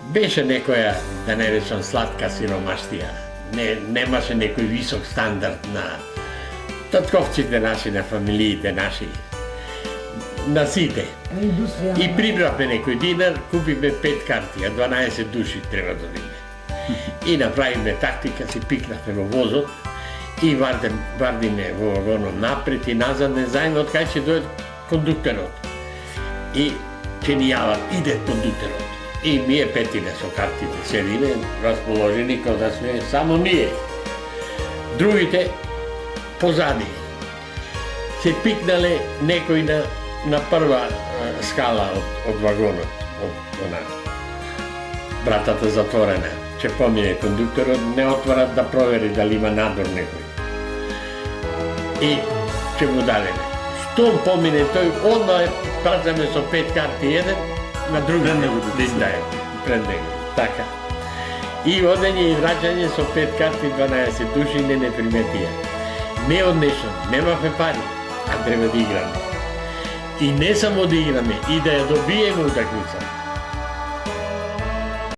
Беше некоја, да не речам, сладка сиромаштија. Немаше некој висок стандард на татковците наши, на фамилиите наши, на сите. И прибравме некој динар, купиме 5 карти, а 12 души треба да видиме. И направиме тактика, си пикнахме во возот и вардиме во вагонот напред и назад, не знаеме од кај ќе дојде кондукторот. И ќе ни јават, иде кондукторот. И ние петине со картите седиме, расположени како да сме само ние. Другите позади. Се пикнале некој на прва скала од вагонот, од она. Вратата затворена. Ќе помине кондукторот, не отварат да провери дали има надвор некој. И ќе му дадеме. Штом помине тој, одма пратаме со 5 карти еден, на друг ден да пред него. Така. И одење и враќање со 5 карти, 12 души не приметија. Не однешно, немавме пари, а треба да играме. И не само да играме, и да ја добиеме утакмица.